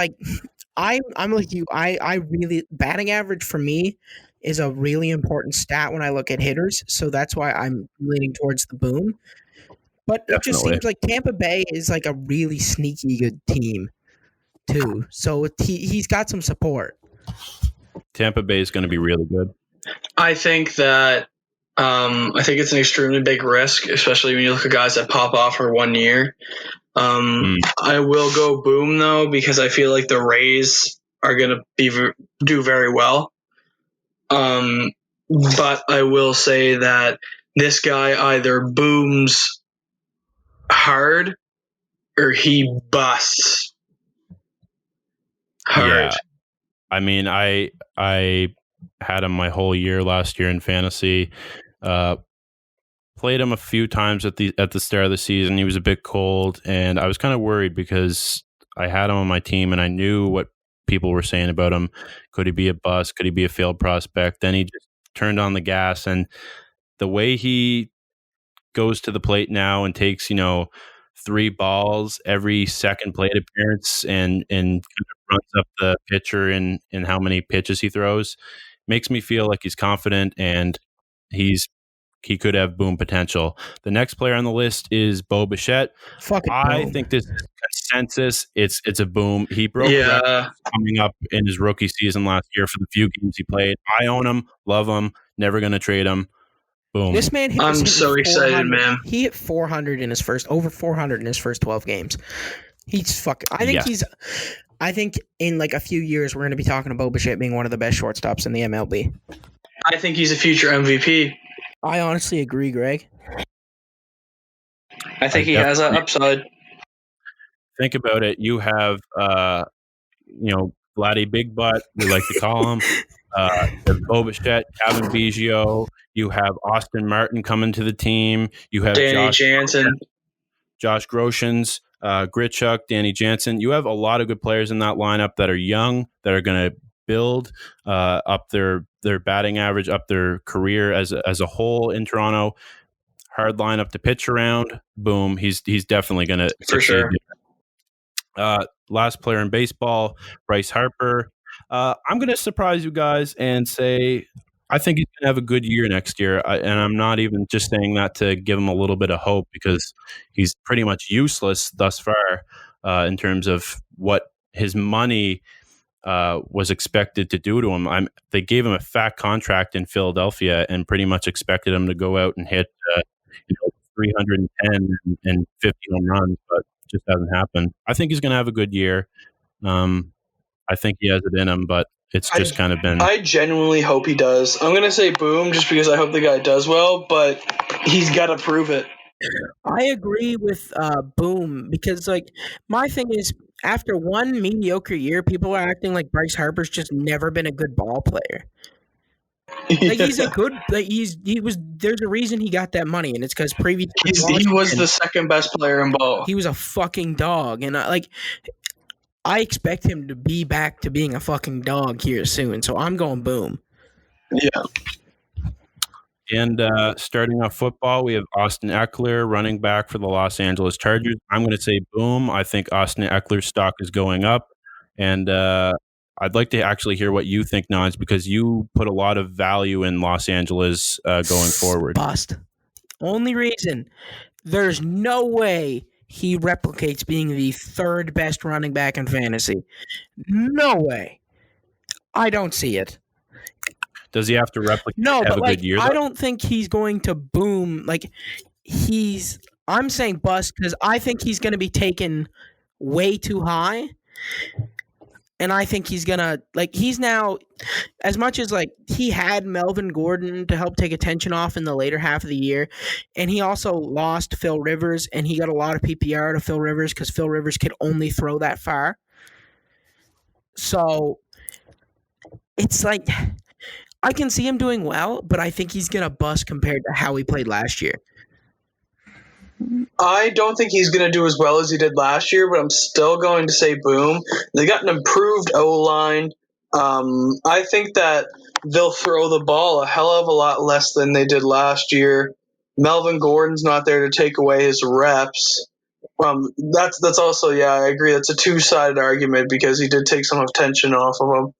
I'm like you. I really, batting average for me is a really important stat when I look at hitters. So that's why I'm leaning towards the boom. But It just seems like Tampa Bay is like a really sneaky good team too. So he's got some support. Tampa Bay is going to be really good. I think that I think it's an extremely big risk, especially when you look at guys that pop off for 1 year. I will go boom though because I feel like the Rays are going to do very well. But I will say that this guy either booms hard or he busts hard. Yeah. I mean, I had him my whole year last year in fantasy. Played him a few times at the start of the season. He was a bit cold, and I was kind of worried because I had him on my team, and I knew what people were saying about him. Could he be a bust? Could he be a failed prospect? Then he just turned on the gas, and the way he goes to the plate now and takes 3 balls every second plate appearance and kind of runs up the pitcher in how many pitches he throws makes me feel like he's confident and he could have boom potential. The next player on the list is Bo Bichette. I think this is consensus. It's a boom. He broke records coming up in his rookie season last year for the few games he played. I own him, love him, never going to trade him. Boom. This man I'm so excited, man. He hit 400 over 400 in his first 12 games. He's fucking. I think in a few years we're going to be talking about Bichette being one of the best shortstops in the MLB. I think he's a future MVP. I honestly agree, Greg. I think he has that upside. Think about it. You have, Vladdy Big Butt, we like to call him. Bo Bichette, Kevin Biggio. You have Austin Martin coming to the team. You have Danny Jansen. Josh Groshans, Grichuk, Danny Jansen. You have a lot of good players in that lineup that are young, that are going to build up their batting average, up their career as a whole in Toronto. Hard lineup to pitch around. Boom. He's definitely going to succeed. Sure. Last player in baseball, Bryce Harper. I'm going to surprise you guys and say I think he's going to have a good year next year. And I'm not even just saying that to give him a little bit of hope because he's pretty much useless thus far in terms of what his money was expected to do to him. They gave him a fat contract in Philadelphia and pretty much expected him to go out and hit 310 and 50 home runs, but it just hasn't happened. I think he's going to have a good year. I think he has it in him, but It's just kind of been. I genuinely hope he does. I'm going to say boom just because I hope the guy does well, but he's got to prove it. I agree with boom because, like, my thing is after one mediocre year, people are acting like Bryce Harper's just never been a good ball player. Like he's a good, like he was. There's a reason he got that money, and it's because previously he was the second best player in ball. He was a fucking dog, and I expect him to be back to being a fucking dog here soon. So I'm going boom. Yeah. And starting off football, we have Austin Eckler, running back for the Los Angeles Chargers. I'm going to say boom. I think Austin Eckler's stock is going up, and I'd like to actually hear what you think, Nons, because you put a lot of value in Los Angeles going forward. Bust. Only reason, there's no way he replicates being the third best running back in fantasy. No way. I don't see it. Does he have to replicate? No, have but a good year, I don't think he's going to boom. I'm saying bust because I think he's going to be taken way too high. And I think he's going to, he's now, as much as, he had Melvin Gordon to help take attention off in the later half of the year, and he also lost Phil Rivers, and he got a lot of PPR to Phil Rivers because Phil Rivers could only throw that far. So, it's I can see him doing well, but I think he's going to bust compared to how he played last year. I don't think he's going to do as well as he did last year, but I'm still going to say boom. They got an improved O-line. I think that they'll throw the ball a hell of a lot less than they did last year. Melvin Gordon's not there to take away his reps. That's also, I agree. That's a two-sided argument because he did take some attention off of him.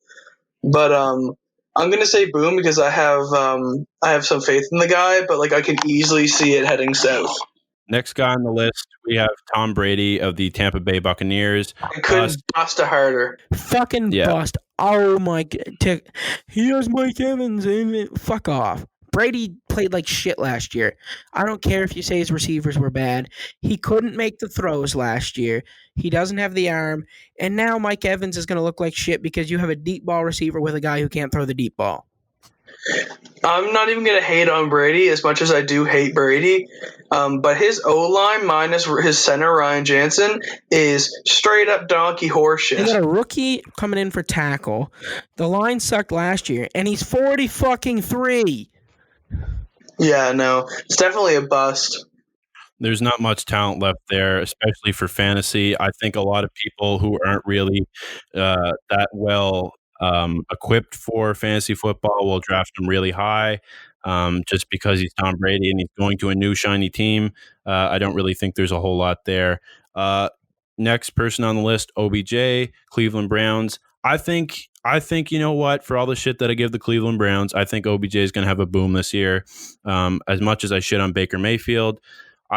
But I'm going to say boom because I have some faith in the guy, but I can easily see it heading south. Next guy on the list, we have Tom Brady of the Tampa Bay Buccaneers. I couldn't bust a harder. Fucking bust. Oh my God. Here's Mike Evans. Fuck off. Brady played like shit last year. I don't care if you say his receivers were bad. He couldn't make the throws last year. He doesn't have the arm. And now Mike Evans is going to look like shit because you have a deep ball receiver with a guy who can't throw the deep ball. I'm not even going to hate on Brady as much as I do hate Brady. But his O-line minus his center, Ryan Jansen, is straight up donkey horseshit. They got a rookie coming in for tackle. The line sucked last year, and he's 40-3. Yeah, no. It's definitely a bust. There's not much talent left there, especially for fantasy. I think a lot of people who aren't really that well equipped for fantasy football will draft him really high just because he's Tom Brady and he's going to a new shiny team. I don't really think there's a whole lot there. Next person on the list, OBJ, Cleveland Browns. I think you know what? For all the shit that I give the Cleveland Browns, I think OBJ is going to have a boom this year. As much as I shit on Baker Mayfield,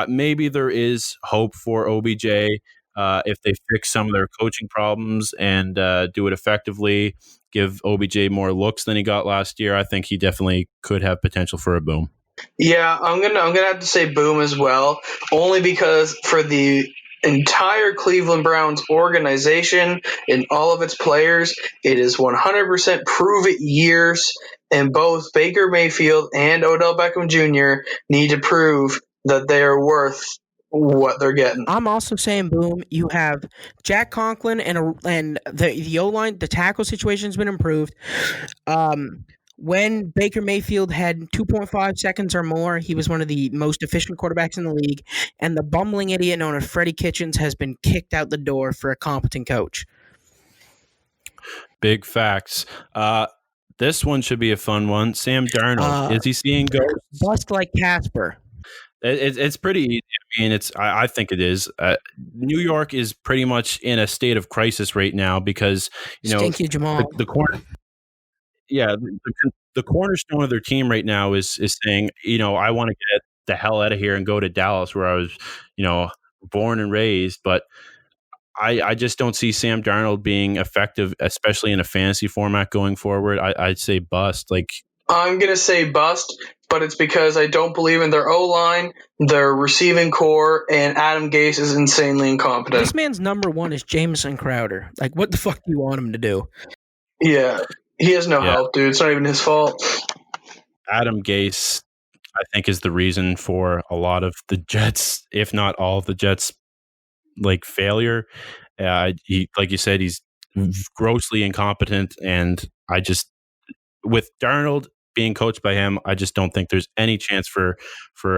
maybe there is hope for OBJ if they fix some of their coaching problems and do it effectively. Give OBJ more looks than he got last year. I think he definitely could have potential for a boom. Yeah, I'm gonna have to say boom as well, only because for the entire Cleveland Browns organization and all of its players, it is 100% prove it years, and both Baker Mayfield and Odell Beckham Jr. need to prove that they are worth what they're getting. I'm also saying boom. You have Jack Conklin and the O-line, the tackle situation's been improved. When Baker Mayfield had 2.5 seconds or more, he was one of the most efficient quarterbacks in the league, and the bumbling idiot known as Freddie Kitchens has been kicked out the door for a competent coach. Big facts. This one should be a fun one. Sam Darnold, is he seeing ghosts? Bust like Casper. It's pretty easy. I mean, I think it is. New York is pretty much in a state of crisis right now because Stinky Jamal. The corner. Yeah, the cornerstone of their team right now is saying, I want to get the hell out of here and go to Dallas, where I was, born and raised. But I just don't see Sam Darnold being effective, especially in a fantasy format going forward. I'd say bust. I'm going to say bust, but it's because I don't believe in their O-line, their receiving core, and Adam Gase is insanely incompetent. This man's number one is Jameson Crowder. What the fuck do you want him to do? Yeah. He has no help, dude. It's not even his fault. Adam Gase, I think, is the reason for a lot of the Jets, if not all of the Jets, failure. He, like you said, he's grossly incompetent, and with Darnold being coached by him, I just don't think there's any chance for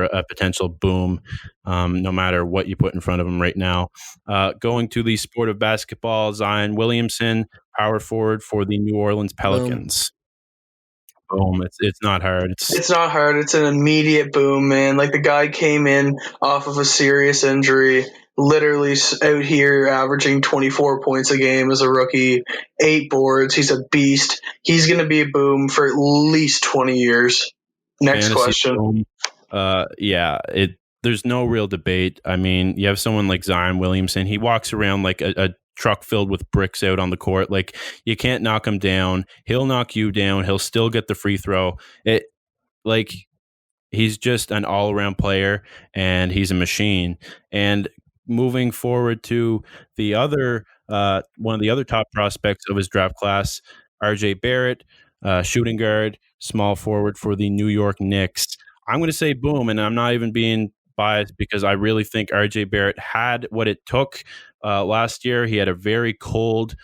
a potential boom, no matter what you put in front of him right now. Going to the sport of basketball, Zion Williamson, power forward for the New Orleans Pelicans. Boom. It's not hard. It's not hard. It's an immediate boom, man. The guy came in off of a serious injury, literally out here averaging 24 points a game as a rookie, 8 boards. He's a beast. He's going to be a boom for at least 20 years. Next Fantasy question. Boom. There's no real debate. I mean, you have someone like Zion Williamson. He walks around like a truck filled with bricks out on the court. You can't knock him down. He'll knock you down. He'll still get the free throw. He's just an all-around player, and he's a machine. And moving forward to the other one of the other top prospects of his draft class, RJ Barrett, shooting guard, small forward for the New York Knicks. I'm going to say boom, and I'm not even being biased because I really think RJ Barrett had what it took last year. He had a very cold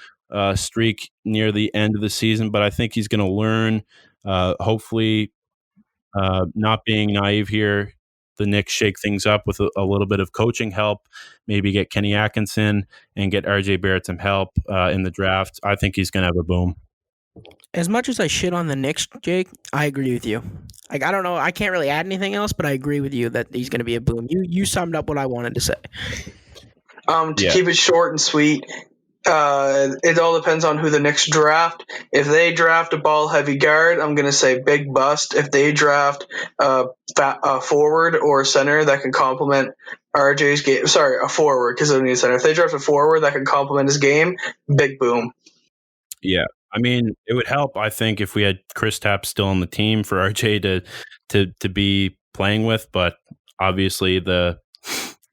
streak near the end of the season, but I think he's going to learn, hopefully, not being naive here. The Knicks shake things up with a little bit of coaching help, maybe get Kenny Atkinson and get RJ Barrett some help in the draft. I think he's going to have a boom. As much as I shit on the Knicks, Jake, I agree with you. I don't know. I can't really add anything else, but I agree with you that he's going to be a boom. You summed up what I wanted to say. Keep it short and sweet, it all depends on who the Knicks draft. If they draft a ball-heavy guard, I'm going to say big bust. If they draft a forward or a center that can complement RJ's game, a forward because they don't need a center. If they draft a forward that can complement his game, big boom. Yeah. I mean, it would help, I think, if we had Kristaps still on the team for RJ to be playing with, but obviously the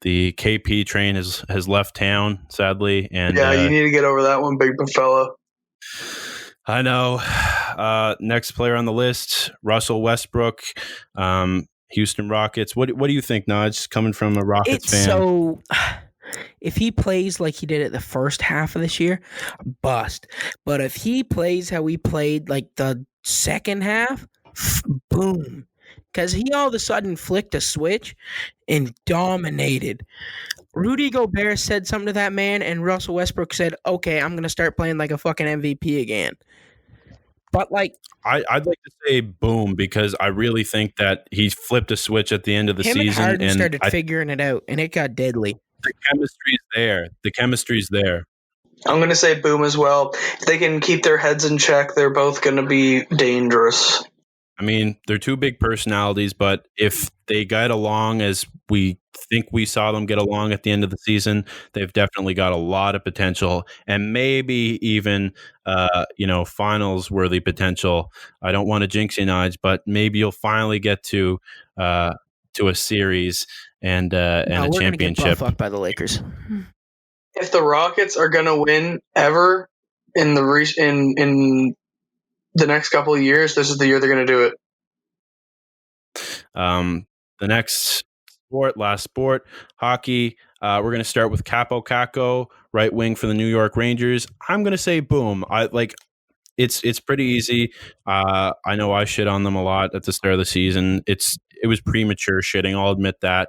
KP train has left town, sadly. And you need to get over that one, big fella. I know. Next player on the list, Russell Westbrook, Houston Rockets. What do you think, Naj, coming from a Rockets fan? So, if he plays like he did it the first half of this year, bust. But if he plays how he played the second half, boom. Because he all of a sudden flicked a switch and dominated. Rudy Gobert said something to that man, and Russell Westbrook said, okay, I'm going to start playing like a fucking MVP again. But I'd like to say boom, because I really think that he flipped a switch at the end of the season. And Harden started figuring it out, and it got deadly. The chemistry's there. I'm going to say boom as well. If they can keep their heads in check, they're both going to be dangerous. I mean, they're two big personalities, but if they get along as we think we saw them get along at the end of the season, they've definitely got a lot of potential, and maybe even, finals-worthy potential. I don't want to jinx you, Nige, but maybe you'll finally get to a series and a championship. We're gonna get fucked by the Lakers. If the Rockets are going to win ever in the next couple of years, this is the year they're going to do it. The next last sport, hockey. We're going to start with Capo Caco, right wing for the New York Rangers. I'm going to say boom. It's pretty easy. I know I shit on them a lot at the start of the season. It was premature shitting. I'll admit that.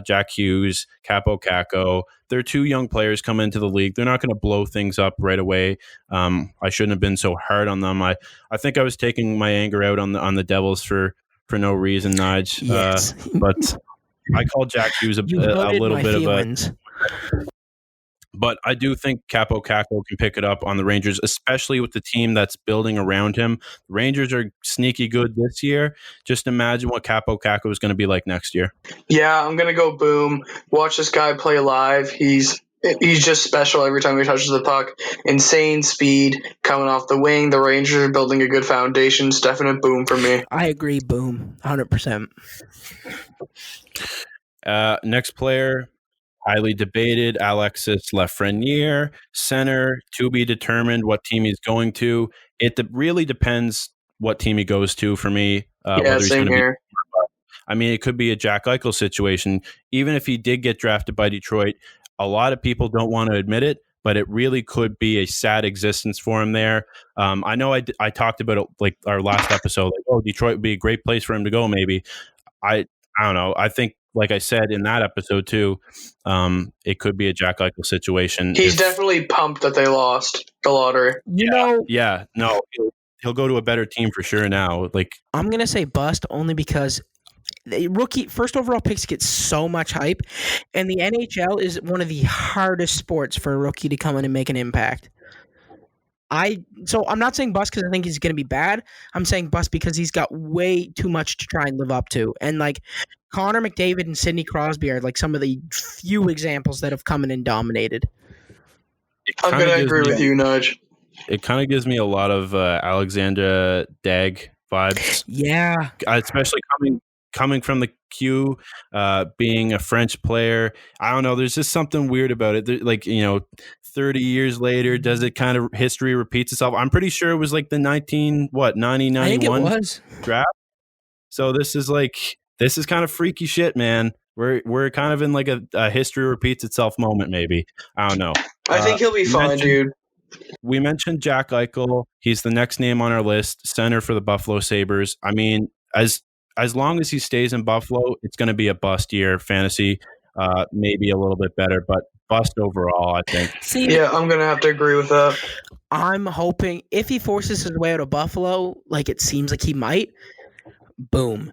Jack Hughes, Capo Caco, they're two young players coming into the league. They're not going to blow things up right away. I shouldn't have been so hard on them. I think I was taking my anger out on the Devils for no reason, Nige. Yes. But I call Jack Hughes a little bit feelings. of a... But I do think Capo Caco can pick it up on the Rangers, especially with the team that's building around him. The Rangers are sneaky good this year. Just imagine what Capo Caco is going to be like next year. Yeah, I'm going to go boom. Watch this guy play live. He's just special every time he touches the puck. Insane speed coming off the wing. The Rangers are building a good foundation. It's definite boom for me. I agree, boom, 100%. Next player highly debated. Alexis Lafreniere, center, to be determined what team he's going to. It really depends what team he goes to for me. Whether he's same going to be. here. I mean, it could be a Jack Eichel situation. Even if he did get drafted by Detroit, a lot of people don't want to admit it, but it really could be a sad existence for him there. I know I talked about it like our last episode, like, oh, Detroit would be a great place for him to go, maybe. I don't know. I think, like I said in that episode too, it could be a Jack Eichel situation. He's definitely pumped that they lost the lottery. Yeah, no, he'll go to a better team for sure now. Like, I'm going to say bust only because the rookie first overall picks get so much hype, and the NHL is one of the hardest sports for a rookie to come in and make an impact. So I'm not saying bust because I think he's going to be bad. I'm saying bust because he's got way too much to try and live up to. And like Connor McDavid and Sidney Crosby are like some of the few examples that have come in and dominated. I'm going to agree with you, Nudge. It kind of gives me a lot of Alexander Dag vibes. Yeah. Especially coming from the Q, being a French player. I don't know. There's just something weird about it. Like, 30 years later, does it kind of history repeats itself? I'm pretty sure it was like the 90-91 draft. So this is kind of freaky shit, man. We're kind of in like a history repeats itself moment, maybe. I don't know. I think he'll be fine, dude. We mentioned Jack Eichel. He's the next name on our list, center for the Buffalo Sabres. I mean, as long as he stays in Buffalo, it's going to be a bust year. Fantasy, maybe a little bit better, but bust overall, I think. Yeah, I'm going to have to agree with that. I'm hoping if he forces his way out of Buffalo, like it seems like he might, boom.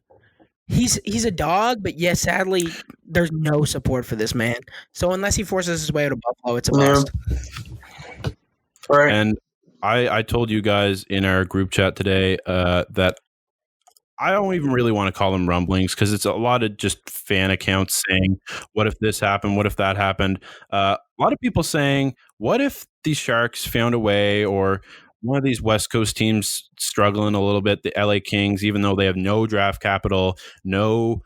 He's a dog, but yes, sadly, there's no support for this man. So unless he forces his way out of Buffalo, it's a bust. Right. And I told you guys in our group chat today that I don't even really want to call them rumblings because it's a lot of just fan accounts saying, what if this happened? What if that happened? A lot of people saying, what if the Sharks found a way, or one of these West Coast teams struggling a little bit, the LA Kings, even though they have no draft capital, no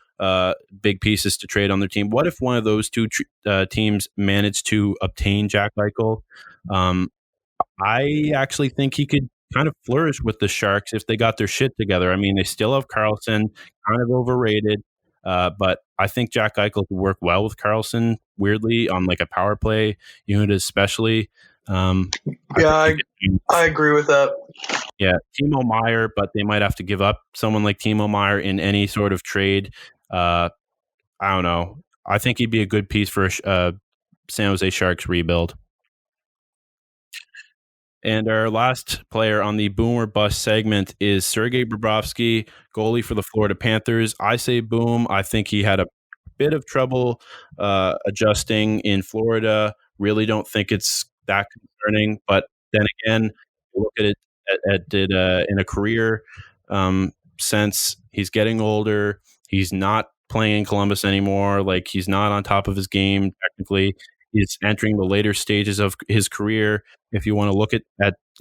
big pieces to trade on their team. What if one of those two teams managed to obtain Jack Eichel? I actually think he could kind of flourish with the Sharks if they got their shit together. I mean, they still have Karlsson, kind of overrated, but I think Jack Eichel could work well with Karlsson, weirdly, on like a power play unit especially. I agree with that. Yeah, Timo Meier, but they might have to give up someone like Timo Meier in any sort of trade. I don't know. I think he'd be a good piece for a San Jose Sharks rebuild. And our last player on the boom or bust segment is Sergei Bobrovsky, goalie for the Florida Panthers. I say boom. I think he had a bit of trouble adjusting in Florida. Really don't think it's that concerning. But then again, look at it in a career sense. He's getting older. He's not playing in Columbus anymore. Like, he's not on top of his game technically. He's entering the later stages of his career, if you want to look at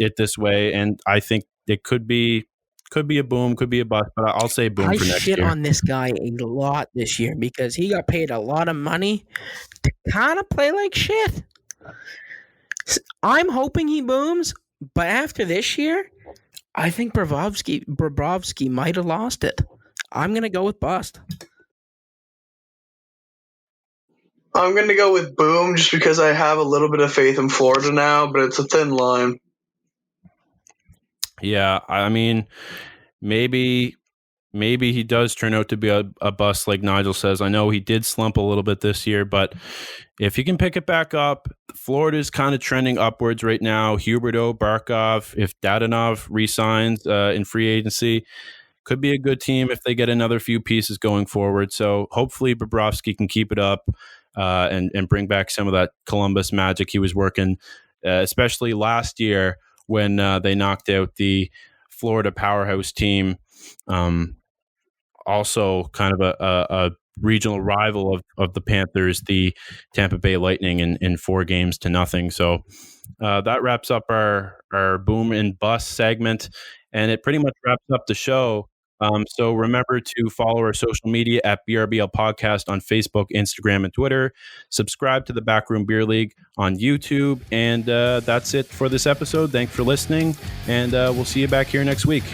it this way. And I think it could be a boom, could be a bust, but I'll say boom for next year. I shit on this guy a lot this year because he got paid a lot of money to kind of play like shit. I'm hoping he booms, but after this year, I think Bobrovsky might have lost it. I'm going to go with bust. I'm going to go with boom just because I have a little bit of faith in Florida now, but it's a thin line. Yeah, I mean, maybe he does turn out to be a bust like Nigel says. I know he did slump a little bit this year, but if he can pick it back up, Florida's kind of trending upwards right now. Huberdeau, Barkov, if Dadonov re-signs in free agency, could be a good team if they get another few pieces going forward. So hopefully Bobrovsky can keep it up and bring back some of that Columbus magic he was working, especially last year when they knocked out the Florida powerhouse team. Also kind of a regional rival of the Panthers, the Tampa Bay Lightning, in 4-0. So that wraps up our boom and bust segment, and it pretty much wraps up the show. So remember to follow our social media at BRBL Podcast on Facebook, Instagram, and Twitter. Subscribe to the Backroom Beer League on YouTube. And that's it for this episode. Thanks for listening. And we'll see you back here next week.